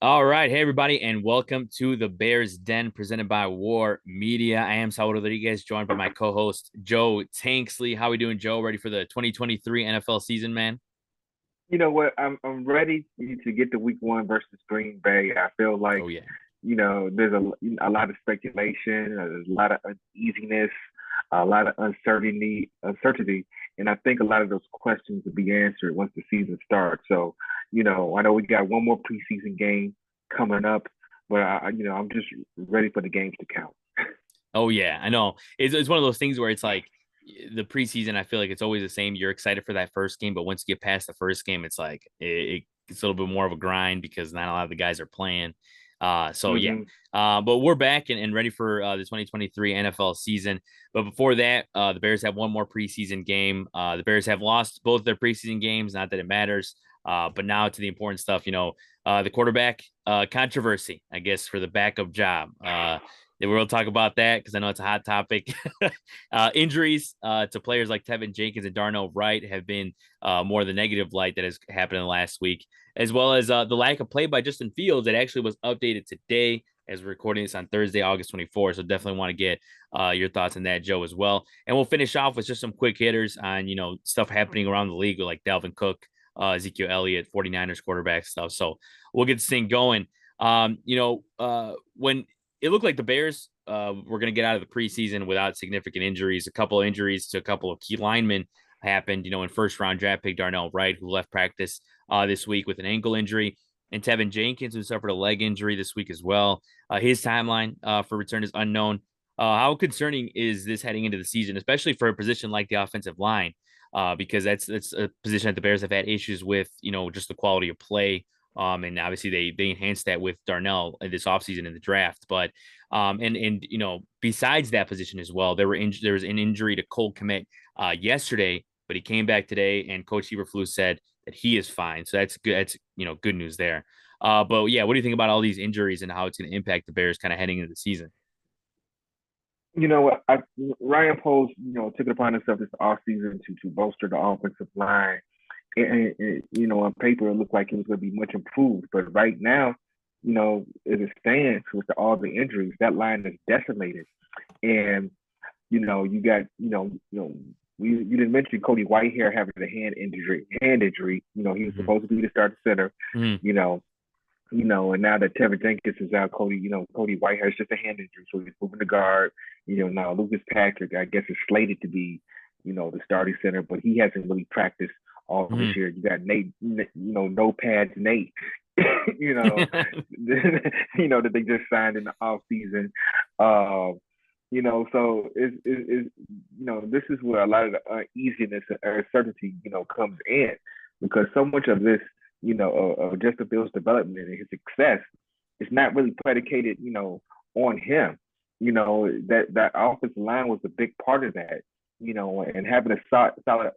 All right. Hey, everybody, and welcome to the Bears Den presented by War Media. I am Saul Rodriguez, joined by my co host, Joe Tanksley. How we doing, Joe? Ready for the 2023 NFL season, man? You know what? I'm ready to get to week one versus Green Bay. I feel like Oh, yeah. there's a lot of speculation, there's a lot of uneasiness, a lot of uncertainty, and I think a lot of those questions will be answered once the season starts. So, I know we got one more preseason game coming up, but I'm just ready for the games to count. Oh, yeah. I know. It's one of those things where it's like the preseason, I feel like it's always the same. You're excited for that first game, but once you get past the first game, it's like it's a little bit more of a grind because not a lot of the guys are playing. So yeah. Hmm. But we're back and ready for the 2023 NFL season. But before that, the Bears have one more preseason game. The Bears have lost both their preseason games. Not that it matters. But now to the important stuff, the quarterback controversy, I guess, for the backup job. We'll talk about that because I know it's a hot topic. Injuries to players like Tevin Jenkins and Darnell Wright have been more the negative light that has happened in the last week, as well as the lack of play by Justin Fields that actually was updated today as we're recording this on Thursday, August 24th. So definitely want to get your thoughts on that, Joe, as well. And we'll finish off with just some quick hitters on, stuff happening around the league like Dalvin Cook, Ezekiel Elliott, 49ers quarterback stuff. So we'll get this thing going. When it looked like the Bears were going to get out of the preseason without significant injuries. A couple of injuries to a couple of key linemen happened, in first round draft pick Darnell Wright, who left practice this week with an ankle injury, and Tevin Jenkins, who suffered a leg injury this week as well. His timeline for return is unknown. How concerning is this heading into the season, especially for a position like the offensive line? Because that's a position that the Bears have had issues with, just the quality of play. And obviously they enhanced that with Darnell this offseason in the draft. But and besides that position as well, there was an injury to Cole Kmet yesterday, but he came back today, and Coach Eberflus said that he is fine. So that's good. That's good news there. But yeah, what do you think about all these injuries and how it's going to impact the Bears kind of heading into the season? You know what? Ryan Poles, took it upon himself this offseason to bolster the offensive line. On paper, it looked like it was going to be much improved. But right now, as it stands with all the injuries, that line is decimated. And you got, you didn't mention Cody Whitehair having a hand injury. He was Mm-hmm. supposed to be the starting center. Mm-hmm. You know, and now that Tevin Jenkins is out, Cody Whitehair is just a hand injury, so he's moving the guard. Now Lucas Patrick, I guess, is slated to be, the starting center, but he hasn't really practiced all this Mm-hmm. year. You got Nate, no pads Nate, you know, that they just signed in the off season. So this is where a lot of the uneasiness and uncertainty, comes in because so much of this, of Justin Fields' development and his success is not really predicated, on him. That offensive line was a big part of that, and having a solid,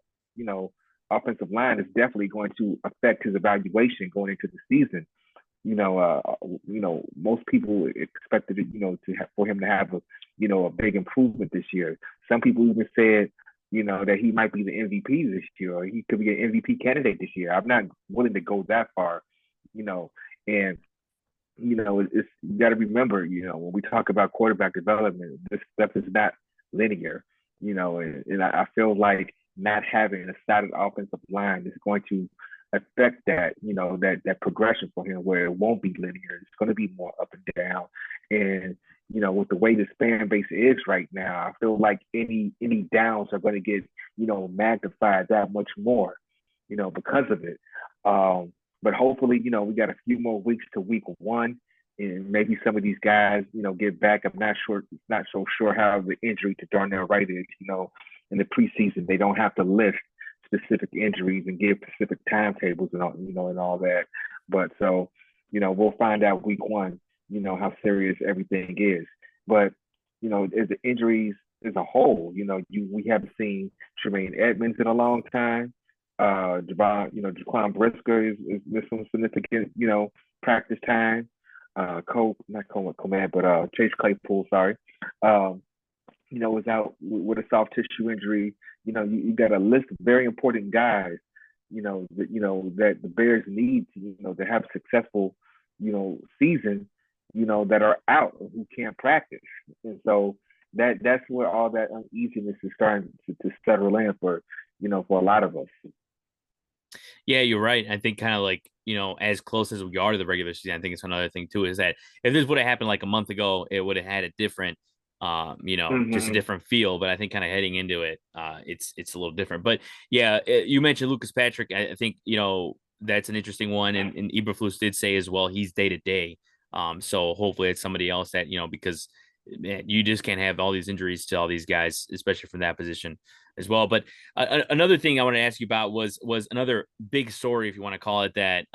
offensive line is definitely going to affect his evaluation going into the season. Most people expected it, for him to have a big improvement this year. Some people even said, that he might be the MVP this year, or he could be an MVP candidate this year. I'm not willing to go that far, and it's you got to remember, when we talk about quarterback development, this stuff is not linear, and I feel like not having a solid offensive line is going to affect that, that progression for him where it won't be linear. It's going to be more up and down. And, with the way this fan base is right now, I feel like any downs are going to get, magnified that much more, because of it. But hopefully, we got a few more weeks to week one, and maybe some of these guys, get back. I'm not so sure how the injury to Darnell Wright is. In the preseason, they don't have to list specific injuries and give specific timetables and all, and all that. But so, we'll find out week one, how serious everything is. But as the injuries as a whole, we haven't seen Tremaine Edmonds in a long time. Jaquan Brisker is missing significant, practice time. Not Coleman, but Chase Claypool, sorry. Um, was out with a soft tissue injury. You got a list of very important guys, that the Bears need to, to have a successful, season, that are out who can't practice. And so that's where all that uneasiness is starting to settle in for a lot of us. Yeah, you're right. I think kind of like, as close as we are to the regular season, I think it's another thing too, is that if this would have happened like a month ago, it would have had a different, just a Mm-hmm. different feel. But I think kind of heading into it, it's a little different. But yeah, you mentioned Lucas Patrick. I think, that's an interesting one. And Eberflus did say as well, he's day to day. So hopefully it's somebody else that, because man, you just can't have all these injuries to all these guys, especially from that position as well. But another thing I want to ask you about was another big story, if you want to call it that.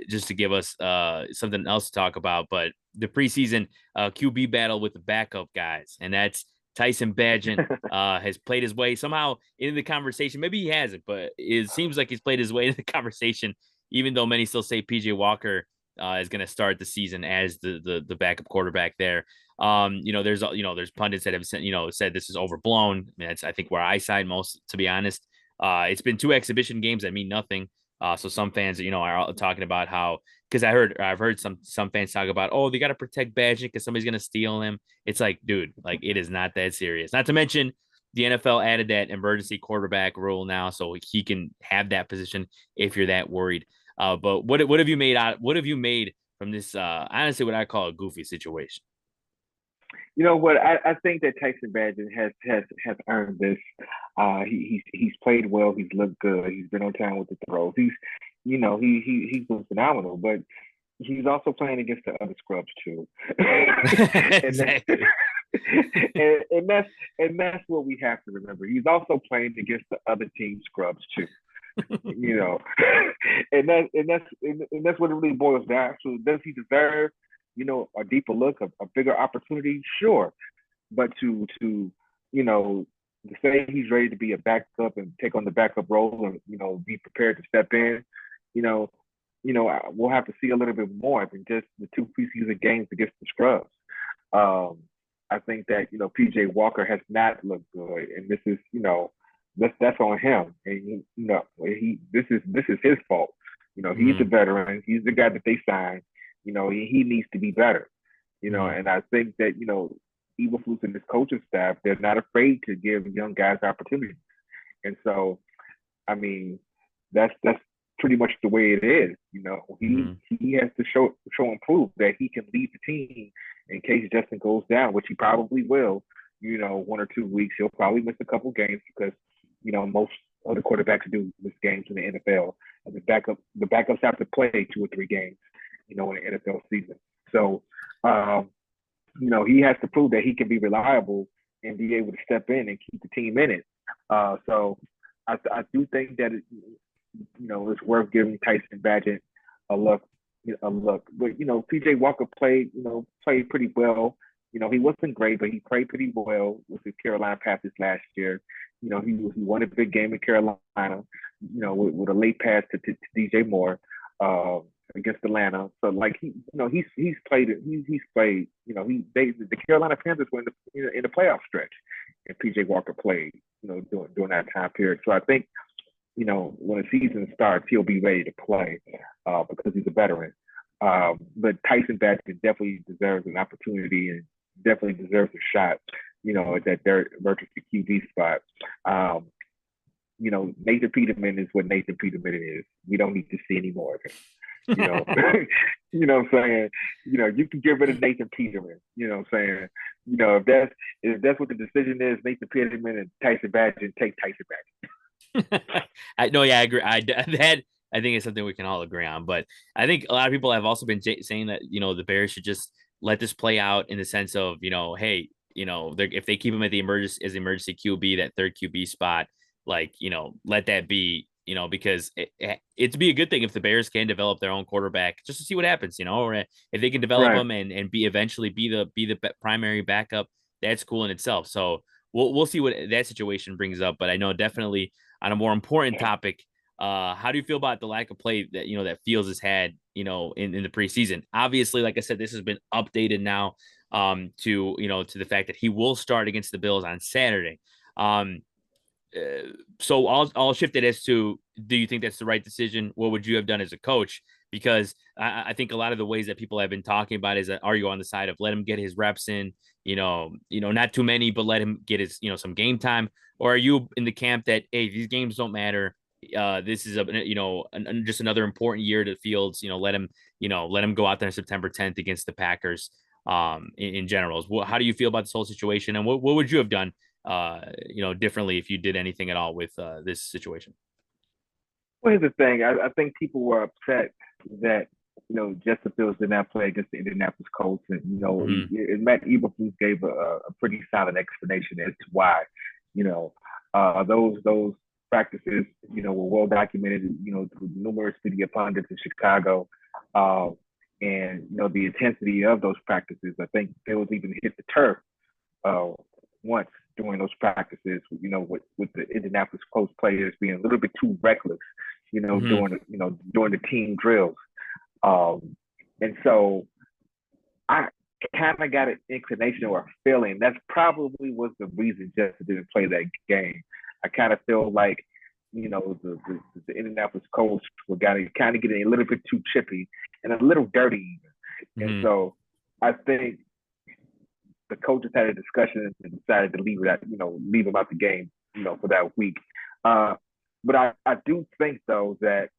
Just to give us something else to talk about. But the preseason QB battle with the backup guys, and that's Tyson Bagent has played his way somehow into the conversation. Maybe he hasn't, but it seems like he's played his way into the conversation. Even though many still say PJ Walker is going to start the season as the backup quarterback there. There's pundits that have said this is overblown. I mean, that's I think where I side most, to be honest. It's been 2 exhibition games that mean nothing. So some fans, are talking about how, because I've heard some fans talk about, oh, they got to protect Badger because somebody's gonna steal him. It's like, dude, like it is not that serious. Not to mention the NFL added that emergency quarterback rule now, so he can have that position if you're that worried. But what have you made out? What have you made from this? Honestly, what I call a goofy situation. You know what? I think that Tyson Badger has earned this. He's played well. He's looked good. He's been on time with the throws. He's been phenomenal. But he's also playing against the other scrubs too. and that, Exactly. and that's what we have to remember. He's also playing against the other team scrubs too. You know, and that's what it really boils down to. Does he deserve, a deeper look, a bigger opportunity? Sure, but to you know to say he's ready to be a backup and take on the backup role and be prepared to step in, you know, we'll have to see a little bit more than just the 2 preseason games against the scrubs. Um, I think that PJ Walker has not looked good, and this is that's on him, and he this is his fault. He's the Mm-hmm. veteran. He's the guy that they signed. He needs to be better. Mm-hmm. And I think that Eberflus and his coaching staff, they're not afraid to give young guys opportunities. And so, I mean, that's pretty much the way it is. Mm-hmm. He has to show and prove that he can lead the team in case Justin goes down, which he probably will. 1 or 2 weeks, he'll probably miss a couple games because most other quarterbacks do miss games in the NFL, and the backups have to play 2 or 3 games, in the NFL season. So, he has to prove that he can be reliable and be able to step in and keep the team in it. So I do think that it's worth giving Tyson Badgett a look, But PJ Walker played pretty well. He wasn't great, but he played pretty well with the Carolina Panthers last year. He won a big game in Carolina. With a late pass to DJ Moore. Against Atlanta. So like he's played. He's played. The Carolina Panthers were in the playoff stretch, and PJ Walker played. During that time period. So I think when the season starts, he'll be ready to play because he's a veteran. But Tyson Badger definitely deserves an opportunity and definitely deserves a shot. At that third emergency QB spot. Nathan Peterman is what Nathan Peterman is. We don't need to see any more of him. You know, what I'm saying? You can get rid of Nathan Peterman. You know what I'm saying? If that's what the decision is, Nathan Peterman and Tyson Badger, take Tyson Badger. I know, yeah, I agree. I think it's something we can all agree on. But I think a lot of people have also been saying that the Bears should just let this play out in the sense of hey, if they keep him at the emergency QB, that third QB spot, like let that be. Because it'd be a good thing if the Bears can develop their own quarterback just to see what happens, or if they can develop Right. them and be eventually be the primary backup, that's cool in itself. So we'll see what that situation brings up. But I know definitely on a more important topic, how do you feel about the lack of play that that Fields has had, in the preseason? Obviously, like I said, this has been updated now to the fact that he will start against the Bills on Saturday. So I'll shift it as to, do you think that's the right decision? What would you have done as a coach? because I think a lot of the ways that people have been talking about is that, are you on the side of let him get his reps in, not too many, but let him get his, some game time, or are you in the camp that, hey, these games don't matter? This is just another important year to Fields. Let him go out there on September 10th against the Packers. In general, how do you feel about this whole situation, and what would you have done, differently if you did anything at all with this situation? Well, here's the thing. I think people were upset that Justin Fields did not play against the Indianapolis Colts, and Mm-hmm. Matt Eberflus gave a pretty solid explanation as to why. Those practices, were well documented. Through numerous media pundits in Chicago, and the intensity of those practices. I think Fields even hit the turf once during those practices. With the Indianapolis Colts players being a little bit too reckless. Mm-hmm. During the team drills. And so I kind of got an inclination or a feeling that's probably was the reason Justin didn't play that game. I kind of feel like, the Indianapolis Colts were kind of getting a little bit too chippy and a little dirty. And Mm-hmm. so I think the coaches had a discussion and decided to leave him out the game, for that week. But I do think though that,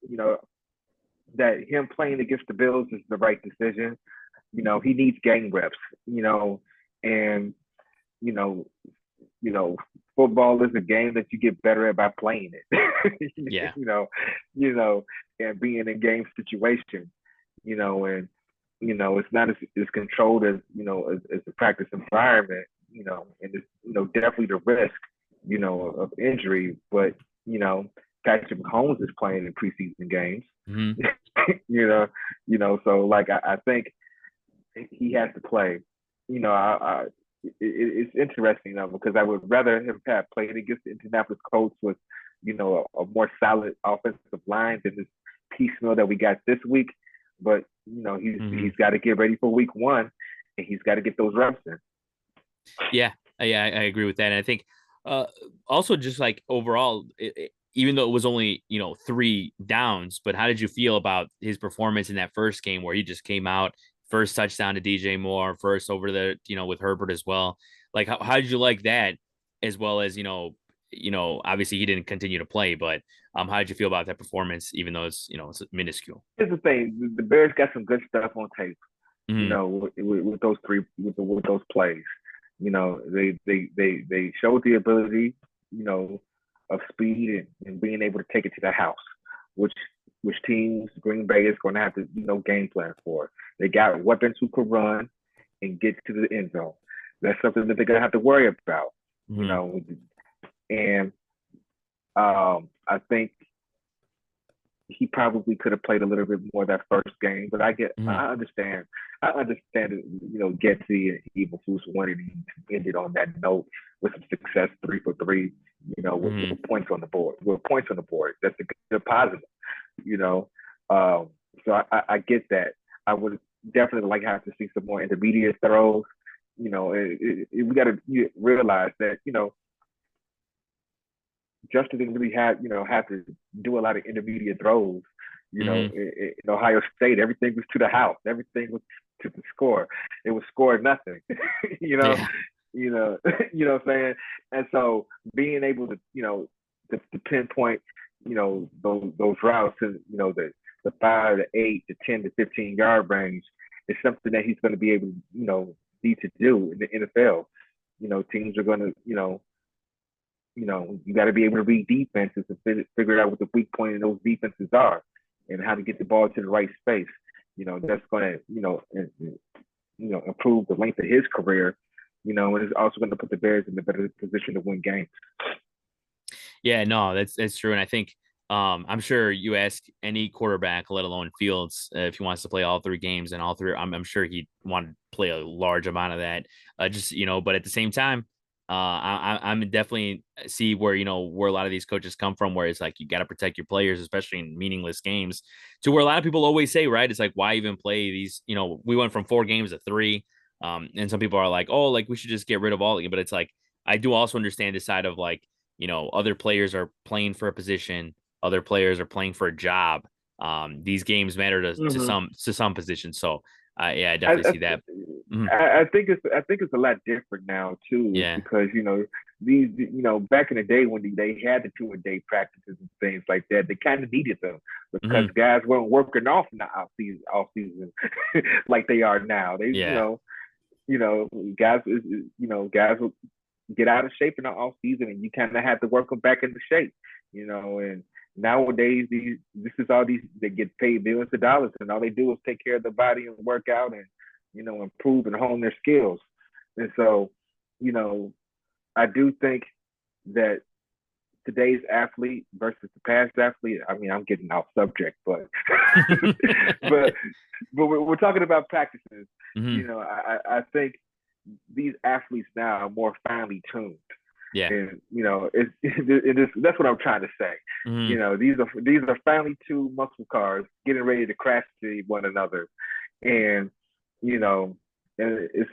that him playing against the Bills is the right decision. He needs game reps, and you know, football is a game that you get better at by playing it. Yeah. And being in game situations, and it's not as controlled as as the practice environment, and it's definitely the risk, of injury, but Patrick Mahomes is playing in preseason games. Mm-hmm. So like I think he has to play. It's interesting though because I would rather him have played against the Indianapolis Colts with a more solid offensive line than this piecemeal that we got this week. But Mm-hmm. he's got to get ready for week 1, and he's got to get those reps in. Yeah, I agree with that. And I think uh, also just like overall, even though it was only, 3 downs, but how did you feel about his performance in that first game where he just came out, first touchdown to DJ Moore, first over the, with Herbert as well? Like, how did you like that, as well as, obviously he didn't continue to play, but how did you feel about that performance, even though it's minuscule? Here's the thing: the Bears got some good stuff on tape. Mm-hmm. With those with those plays. They showed the ability, of speed and being able to take it to the house, which teams Green Bay is going to have to, game plan for. They got weapons who could run and get to the end zone. That's something that they're going to have to worry about, Mm-hmm. and I think he probably could have played a little bit more that first game, but Mm-hmm. I understand. I understand that, Getsy and Eberflus wanted to end it on that note with some success, 3 for 3, Mm-hmm. with points on the board. With points on the board, that's a good positive, you know. So I get that. I would definitely like have to see some more intermediate throws. We got to realize that, Justin didn't really have to do a lot of intermediate throws. Mm-hmm. In Ohio State, everything was to the house. Everything was to the score. It was score nothing. you know, Yeah. what I'm saying. And so being able to to pinpoint those routes to the 5 to 8 to 10 to 15 yard range is something that he's going to be able to need to do in the NFL. Teams are going to you got to be able to read defenses and figure out what the weak point in those defenses are and how to get the ball to the right space. That's going to, improve the length of his career, and it's also going to put the Bears in a better position to win games. Yeah, no, that's true. And I think I'm sure you ask any quarterback, let alone Fields, if he wants to play all 3 games and all 3, I'm sure he'd want to play a large amount of that. But at the same time, I'm definitely see where where a lot of these coaches come from, where it's like you got to protect your players, especially in meaningless games. To where a lot of people always say, right? It's like, why even play these? We went from 4 games to 3, and some people are like, oh, like we should just get rid of all of them. But it's like I do also understand the side of like, other players are playing for a position, other players are playing for a job. these games matter to Mm-hmm. some positions. So yeah, I I, definitely I, see that. Mhm. I think it's a lot different now too. It's Yeah. because these back in the day when they had the 2-a-day practices and things like that, they kind of needed them because Hmm. guys weren't working off in the off season like they are now. They Yeah. you know guys guys will get out of shape in the off season, and you kind of have to work them back into shape. And nowadays this is all these they get paid millions of dollars, and all they do is take care of their body and work out and improve and hone their skills. And so, you know, I do think that today's athlete versus the past athlete. I mean, I'm getting off subject, but but we're talking about practices. Hmm. I think these athletes now are more finely tuned, Yeah. and that's what I'm trying to say. Hmm. These are finely tuned muscle cars getting ready to crash to one another, and you know, and it's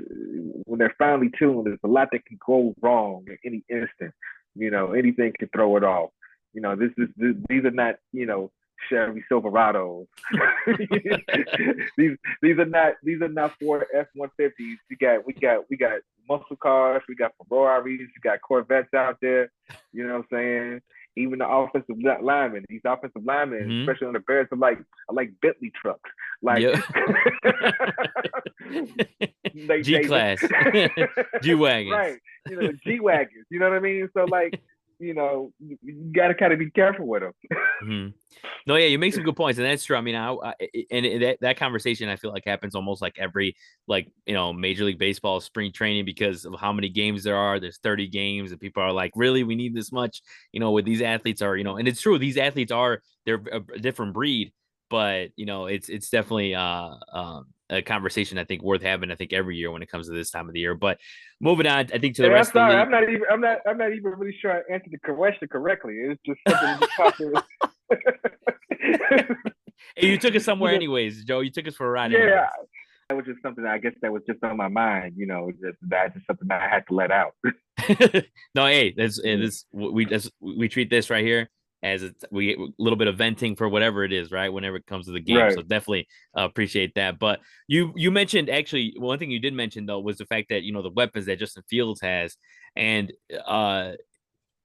when they're finely tuned, there's a lot that can go wrong at any instant. Anything can throw it off. These are not Chevy Silverados. these are not Ford F-150s. We got muscle cars. We got Ferraris. We got Corvettes out there. You know what I'm saying? Even the offensive linemen. These offensive linemen, Hmm. especially on the Bears, are like Bentley trucks. Like Yep. Nate G Davis. class, G wagons. Right. G wagons. You know what I mean? So like, you gotta kind of be careful with them. Hmm. No, yeah, you make some good points, and that's true. I mean, that conversation I feel like happens almost like every Major League Baseball spring training because of how many games there are. There's 30 games, and people are like, really, we need this much. With these athletes are and it's true. These athletes they're a different breed, but it's definitely a conversation I think worth having. I think every year when it comes to this time of the year. But moving on, I think to the Hey, I'm rest of the sorry. league. I'm not even really sure I answered the question correctly. It's just something that just popped in. Hey, you took us you somewhere know, anyways, Joe. You took us for a ride yeah, anyways. that was just something I guess that was just on my mind. That's just something that I had to let out. No, hey, that's Yeah. this we treat this right here as a little bit of venting for whatever it is, right? Whenever it comes to the game, so Right. definitely appreciate that. But you mentioned actually one thing you did mention though was the fact that the weapons that Justin Fields has, and uh,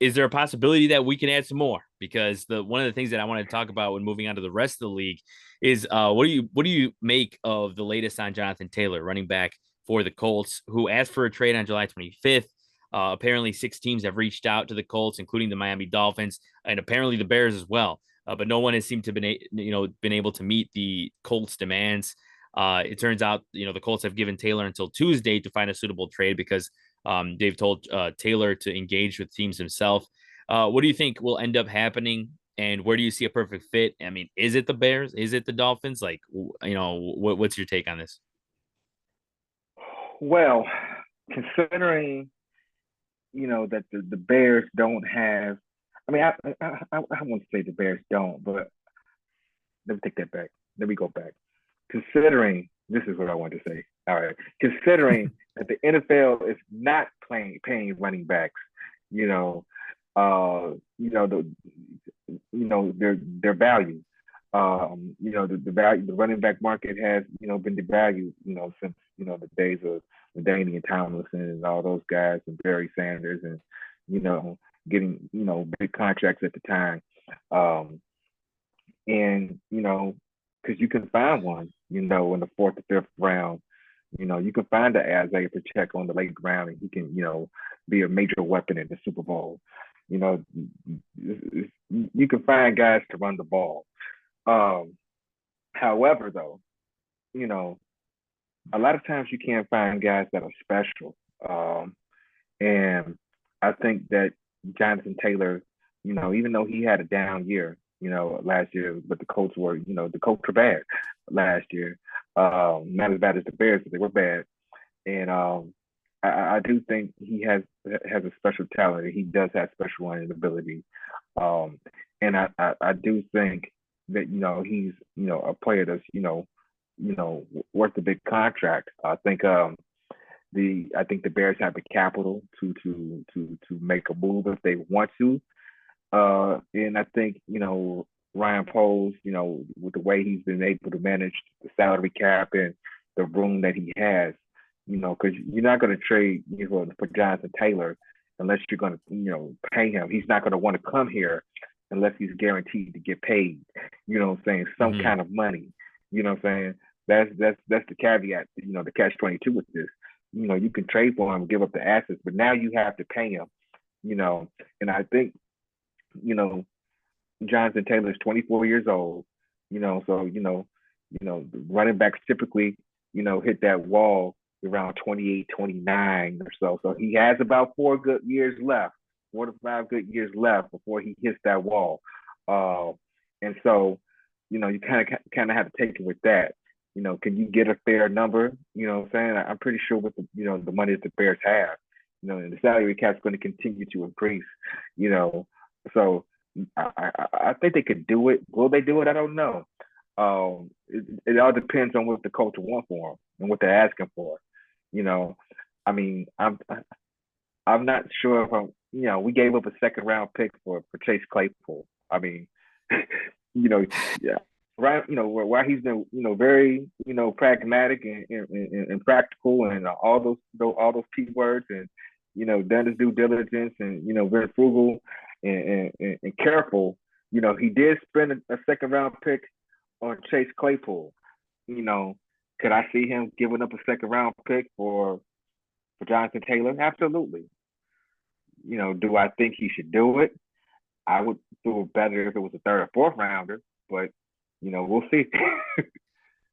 is there a possibility that we can add some more? Because the one of the things that I wanted to talk about when moving on to the rest of the league is what do you make of the latest on Jonathon Taylor, running back for the Colts, who asked for a trade on July 25th. Apparently, 6 teams have reached out to the Colts, including the Miami Dolphins and apparently the Bears as well. But no one has seemed to been able to meet the Colts' demands. It turns out the Colts have given Taylor until Tuesday to find a suitable trade because they've told Taylor to engage with teams himself. What do you think will end up happening? And where do you see a perfect fit? I mean, is it the Bears? Is it the Dolphins? Like, what's your take on this? Well, considering that the Bears don't have. I mean, I won't say the Bears don't, but let me take that back. Let me go back. Considering this is what I want to say. All right. Considering that the NFL is not paying running backs, you know, the their value. The value the running back market has been devalued since the days of Damian Tomlinson and all those guys and Barry Sanders and you know getting big contracts at the time. Um, and because you can find one, in the fourth or fifth round, you can find the Isaiah Pacheco on the late round, and he can, be a major weapon in the Super Bowl. You know, you can find guys to run the ball. Um, However, though, you know, a lot of times you can't find guys that are special. And I think that Jonathan Taylor, even though he had a down year, last year, but the Colts were bad last year. Not as bad as the Bears, but they were bad. And I do think he has a special talent. He does have special running ability. Um, and I do think that he's a player that's worth a big contract. I think the Bears have the capital to make a move if they want to. And I think Ryan Poles, with the way he's been able to manage the salary cap and the room that he has, because you're not going to trade for Jonathon Taylor unless you're going to, pay him. He's not going to want to come here unless he's guaranteed to get paid. You know what I'm saying? Some kind of money. You know what I'm saying? That's the caveat. The catch-22 with this. You can trade for him, give up the assets, but now you have to pay him. And I think, Jonathon Taylor is 24 years old. So the running backs typically, hit that wall around 28, 29 or so. So he has about 4 to 5 good years left before he hits that wall. And so, you kind of have to take it with that. Can you get a fair number? You know what I'm saying? I'm pretty sure with the money that the Bears have, and the salary cap is going to continue to increase. So I think they could do it. Will they do it? I don't know. It all depends on what the coach wants for them and what they're asking for. I mean, I'm not sure if we gave up a second round pick for Chase Claypool. I mean, yeah, right. Why he's been, very, pragmatic and practical and all those key words and, done his due diligence and, very frugal and careful. He did spend a second round pick on Chase Claypool. Could I see him giving up a second round pick for Jonathon Taylor? Absolutely. Do I think he should do it? I would do it better if it was a third or fourth rounder, but we'll see.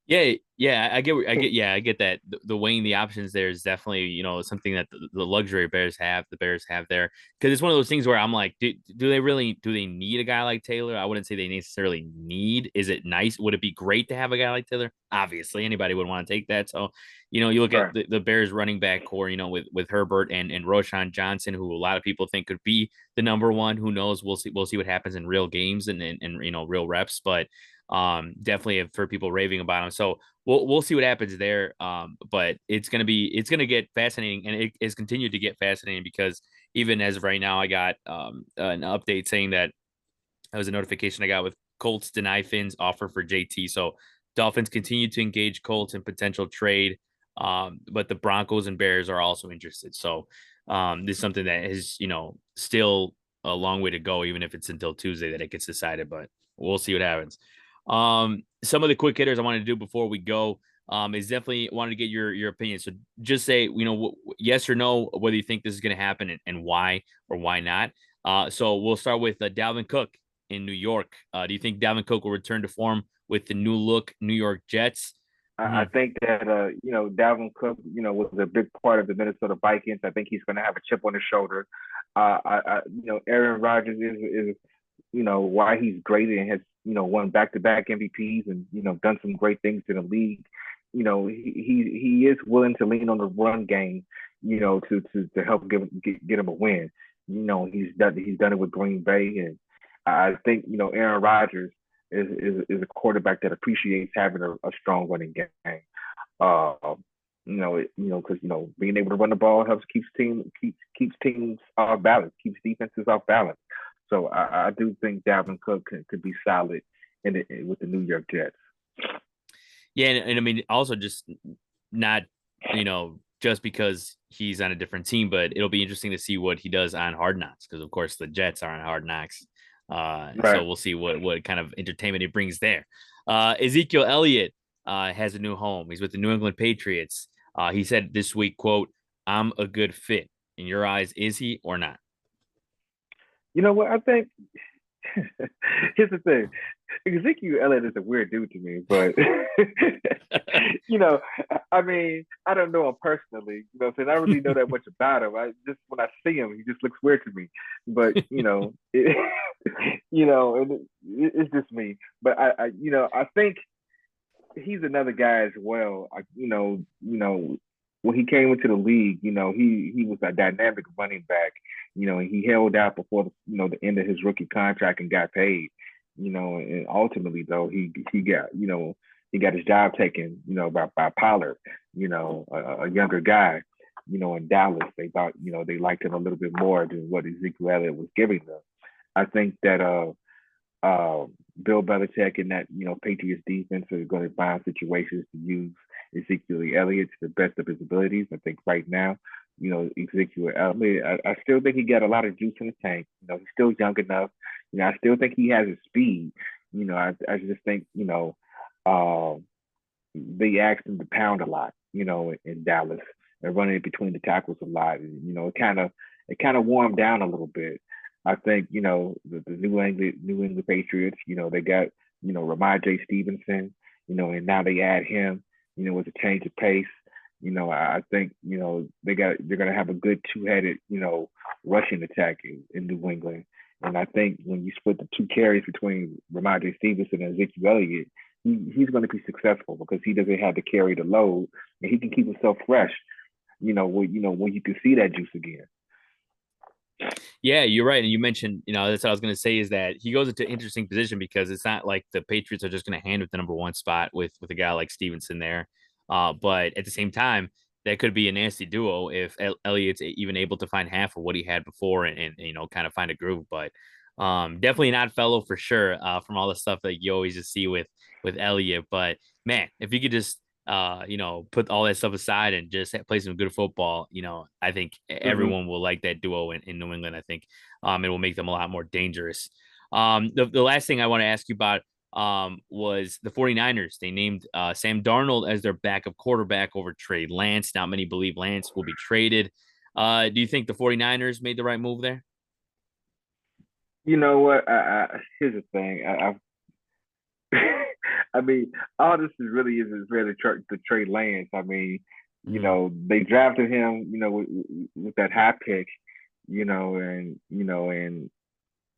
Yeah, I get that. The weighing the options there is definitely, something that the luxury Bears have there. Because it's one of those things where I'm like, do they need a guy like Taylor? I wouldn't say they necessarily need. Is it nice? Would it be great to have a guy like Taylor? Obviously, anybody would want to take that. So, you look at the Bears running back core, with Herbert and Roschon Johnson, who a lot of people think could be the number one. Who knows? We'll see what happens in real games and real reps, but definitely have heard people raving about him. So we'll see what happens there. But it's gonna get fascinating, and it has continued to get fascinating because even as of right now, I got an update saying that was a notification I got with Colts deny Finn's offer for JT. So Dolphins continue to engage Colts in potential trade. But the Broncos and Bears are also interested. So this is something that is, still a long way to go, even if it's until Tuesday that it gets decided, but we'll see what happens. Some of the quick hitters I wanted to do before we go is definitely wanted to get your opinion. So just say, yes or no, whether you think this is going to happen and why or why not. So we'll start with Dalvin Cook in New York. Do you think Dalvin Cook will return to form with the new look New York Jets? I think that Dalvin Cook, was a big part of the Minnesota Vikings. I think he's going to have a chip on his shoulder. Aaron Rodgers is why he's great and has won back-to-back MVPs and done some great things in the league. He is willing to lean on the run game, to help get him a win. He's done it with Green Bay, and I think Aaron Rodgers is a quarterback that appreciates having a strong running game. Because being able to run the ball helps keeps teams off balance, keeps defenses off balance. So I do think Dalvin Cook could be solid with the New York Jets. Yeah, and I mean also just not just because he's on a different team, but it'll be interesting to see what he does on Hard Knocks because of course the Jets are on Hard Knocks. Right. So we'll see what kind of entertainment he brings there. Ezekiel Elliott has a new home. He's with the New England Patriots. He said this week, quote, "I'm a good fit." In your eyes, is he or not? You know what? I think here's the thing. Ezekiel Elliott is a weird dude to me, but I mean, I don't know him personally. I don't really know that much about him. Just when I see him, he just looks weird to me. But it's just me. But I think he's another guy as well. When he came into the league, he was a dynamic running back. He held out before the end of his rookie contract and got paid. And ultimately though he got he got his job taken by Pollard, a younger guy, in Dallas. They thought they liked him a little bit more than what Ezekiel Elliott was giving them. I think that Bill Belichick and that Patriots defense are going to find situations to use Ezekiel Elliott to the best of his abilities. I think right now, Ezekiel Elliott, I still think he got a lot of juice in the tank. He's still young enough. I still think he has his speed. I just think they asked him to pound a lot. In Dallas and running between the tackles a lot. And, it kind of warmed down a little bit. I think the New England Patriots. They got Ramondre Stevenson. And now they add him. With a change of pace. I think they're gonna have a good two-headed rushing attack in New England. And I think when you split the two carries between Ramondre Stevenson and Ezekiel Elliott, he's going to be successful because he doesn't have to carry the load and he can keep himself fresh. When you can see that juice again. Yeah, you're right. And you mentioned, that's what I was going to say is that he goes into an interesting position because it's not like the Patriots are just going to hand with the number one spot with a guy like Stevenson there. But at the same time, that could be a nasty duo if Elliott's even able to find half of what he had before and kind of find a groove. But definitely not fellow for sure from all the stuff that you always just see with Elliott. But man, if you could just put all that stuff aside and just play some good football, I think everyone will like that duo in New England. I think it will make them a lot more dangerous. The last thing I want to ask you about was the 49ers. They named Sam Darnold as their backup quarterback over Trey Lance. Not many believe Lance will be traded. Do you think the 49ers made the right move there? You know what? Here's the thing. I mean, all this is really is really the Trey Lance. I mean, they drafted him, with that high pick, and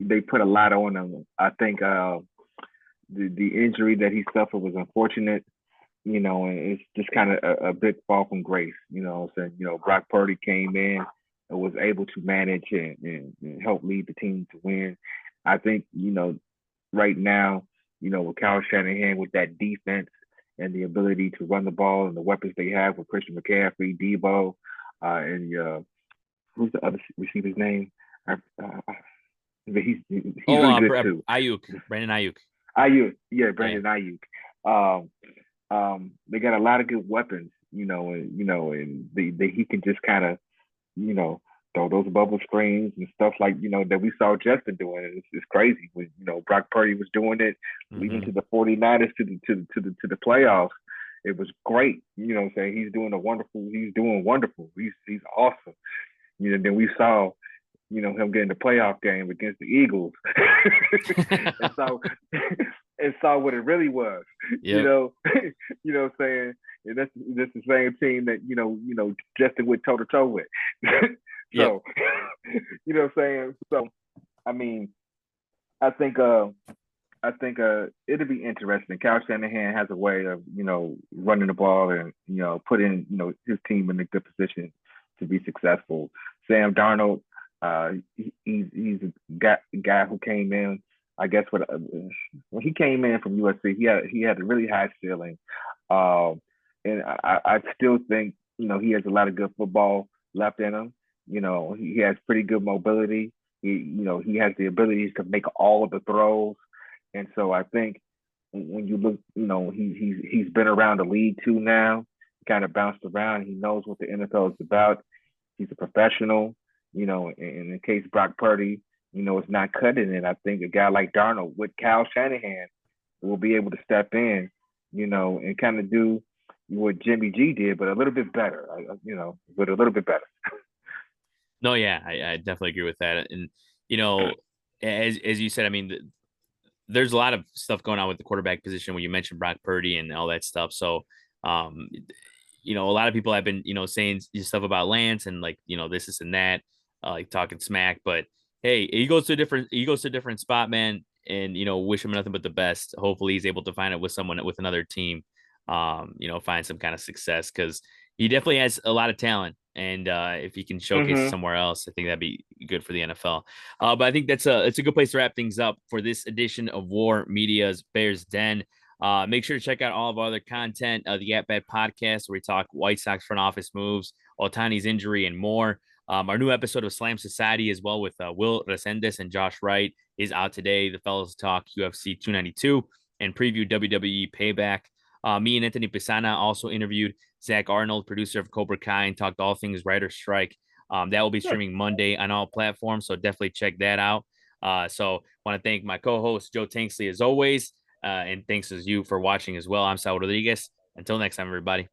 they put a lot on him. I think the injury that he suffered was unfortunate, and it's just kind of a big fall from grace. So Brock Purdy came in and was able to manage and help lead the team to win. I think right now, with Kyle Shanahan with that defense and the ability to run the ball and the weapons they have with Christian McCaffrey, Debo, and who's the other receiver's name? He's really good too. Ayuk, Brandon Ayuk. Ayuk, yeah, Brandon Ayuk. They got a lot of good weapons, and he can just kind of, throw those bubble screens and stuff like that we saw Justin doing. It's crazy when Brock Purdy was doing it, leading to the 49ers to the playoffs. It was great. Saying he's doing wonderful. He's awesome. Then we saw him getting the playoff game against the Eagles, and saw what it really was. Yep. Saying and that's the same team that Justin went toe to toe with. So, yep. Saying? So, I mean, I think it'll be interesting. Kyle Shanahan has a way of, running the ball and, putting, his team in a good position to be successful. Sam Darnold, he's a guy who came in, I guess, when he came in from USC, he had a really high ceiling. And I still think, he has a lot of good football left in him. He has pretty good mobility. He has the ability to make all of the throws. And so I think when you look, he's been around the league too now. He kind of bounced around. He knows what the NFL is about. He's a professional. And in case Brock Purdy, is not cutting it, I think a guy like Darnold with Kyle Shanahan will be able to step in, and kind of do what Jimmy G did, but a little bit better. But a little bit better. No, yeah, I definitely agree with that. And, as you said, I mean, there's a lot of stuff going on with the quarterback position when you mentioned Brock Purdy and all that stuff. So, a lot of people have been, saying stuff about Lance and like, this and that, like talking smack. But hey, he goes to a different spot, man. And, wish him nothing but the best. Hopefully he's able to find it with another team, find some kind of success because he definitely has a lot of talent. And if he can showcase somewhere else, I think that'd be good for the NFL. But I think it's a good place to wrap things up for this edition of War Media's Bears Den. Make sure to check out all of our other content, the At Bat podcast, where we talk White Sox front office moves, Ohtani's injury, and more. Our new episode of Slam Society as well with Will Resendes and Josh Wright is out today. The fellas talk UFC 292 and preview WWE Payback. Me and Anthony Pisana also interviewed Zach Arnold, producer of Cobra Kai, and talked all things Writer Strike. That will be streaming Monday on all platforms, so definitely check that out. So want to thank my co-host Joe Tanksley as always, and thanks as you for watching as well. I'm Sal Rodriguez. Until next time, everybody.